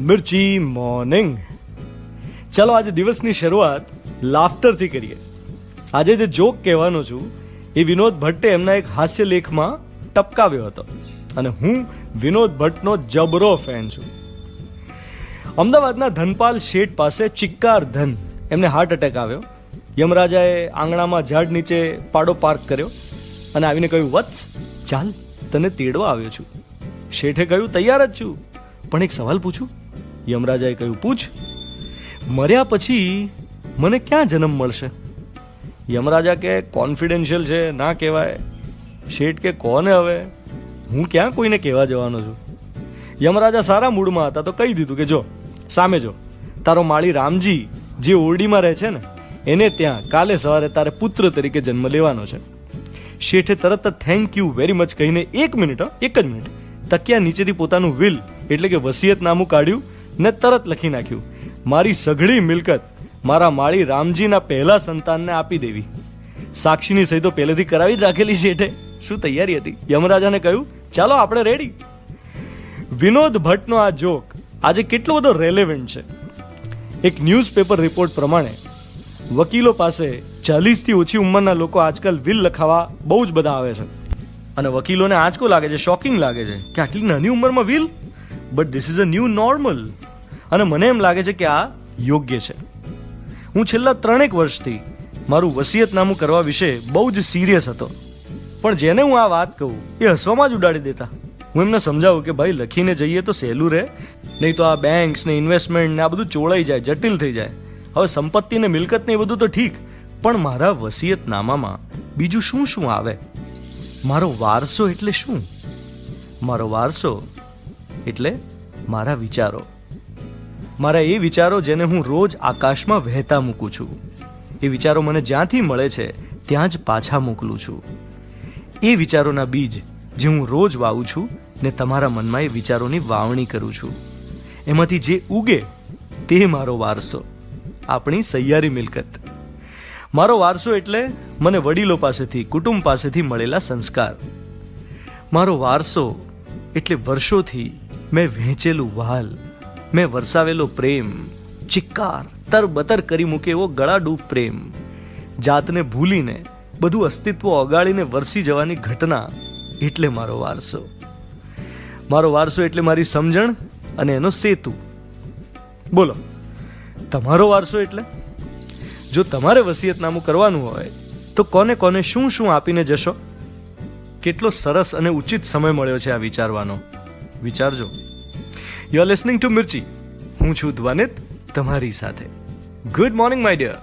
મિર્ચી morning. ચાલો આજે દિવસની શરૂઆત લાફ્ટરથી કરીએ. આજે જે જોક કહેવાનો છું એ વિનોદ ભટ્ટે એમના એક હાસ્ય લેખમાં ટપકાવ્યો હતો અને હું વિનોદ ભટ્ટનો જબરો ફેન છું. અમદાવાદના ધનપાલ શેઠ પાસે ચિક્કાર ધન એમને હાર્ટ એટેક આવ્યો. યમરાજાએ આંગણામાં ઝાડ નીચે પાડો પાર્ક કર્યો અને આવીને કહ્યું, વત્સ ચાલ તને તેડવા આવ્યો છું. શેઠે કહ્યું, તૈયાર જ છું, પણ એક સવાલ પૂછું? યમરાજાએ કહ્યું, પૂછ. મર્યા પછી મને ક્યાં જન્મ મળશે? યમરાજા કે કોન્ફિડેન્શિયલ છે, ના કહેવાય. શેઠ કે કોને હવે, હું ક્યાં કોઈને કહેવા જવાનો છું. યમરાજા સારા મૂડમાં હતા તો કહી દીધું કે જો સામે જો, તારો માળી રામજી જે ઓરડીમાં રહે છે ને એને ત્યાં કાલે સવારે તારે પુત્ર તરીકે જન્મ લેવાનો છે. શેઠે તરત જ થેન્ક યુ વેરી મચ કહીને એક જ મિનિટ તકિયા નીચેથી પોતાનું વિલ એટલે કે વસિયતનામું કાઢ્યું ને તરત લખી નાખ્યું, મારી સઘળી મિલકત મારા માળી રામજીના પહેલા સંતાનને આપી દેવી. સાક્ષીની સહી તો પહેલેથી કરાવી જ રાખેલી શેઠે. શું તૈયારી હતી? યમરાજાને કહ્યું, ચાલો આપણે રેડી. વિનોદ ભટ્ટનો આ જોક આજે કેટલો બધો રેલેવન્ટ છે. એક ન્યૂઝપેપર રિપોર્ટ પ્રમાણે વકીલો પાસે 40થી ઓછી ઉંમરના લોકો આજકાલ વિલ લખાવા બહુ જ બધા આવે છે અને વકીલોને આંચકો લાગે છે, શોકિંગ લાગે છે કે આટલી નાની ઉંમરમાં will. But this is a new normal અને મને એમ લાગે છે કે આ યોગ્ય છે. હું છેલ્લા 3 વર્ષથી મારું વસિયતનામું કરવા વિશે બહુ જ સિરિયસ હતો, પણ જેને હું આ વાત કહું એ હસવામાં જ ઉડાડી દેતા. હું એમને સમજાવું કે ભાઈ લખીને જઈએ તો સહેલું રહે, નહીં તો આ બેંક્સ ને ઇન્વેસ્ટમેન્ટ ને આ બધું ચોળાઈ જાય, જટિલ થઈ જાય. હવે સંપત્તિ ને મિલકત ને એ બધું તો ઠીક, પણ મારા વસિયતનામામાં બીજું શું શું આવે? મારો વારસો એટલે શું? મારો વારસો એટલે મારા વિચારો. મારા એ વિચારો જેને હું રોજ આકાશમાં વહેતા મૂકું છું. એ વિચારો મને જ્યાંથી મળે છે ત્યાં જ પાછા મોકલું છું. એ વિચારોના બીજ જે હું રોજ વાવું છું ને તમારા મનમાં એ વિચારોની વાવણી કરું છું. એમાંથી જે ઉગે તે મારો વારસો, આપણી સહિયારી મિલકત. મારો વારસો એટલે મને વડીલો પાસેથી, કુટુંબ પાસેથી મળેલા સંસ્કાર. મારો વારસો એટલે વર્ષોથી મેં વહેંચેલું વહાલ, મેં વરસાવેલો પ્રેમ, ચિક્કાર તરબતર કરી મૂકે એવો ગળાડૂબ પ્રેમ, જાતને ભૂલીને બધું અસ્તિત્વ ઓગાળીને વરસી જવાની ઘટના એટલે મારો વારસો. મારો વારસો એટલે મારી સમજણ અને એનો સેતુ. બોલો, તમારો વારસો એટલે? જો તમારે વસિયતનામું કરવાનું હોય તો કોને કોને શું શું આપીને જશો? કેટલો સરસ અને ઉચિત સમય મળ્યો છે આ વિચારવાનો. વિચારજો. You are listening to Mirchi. હું છું ધ્વનિત તમારી સાથે. Good morning my dear.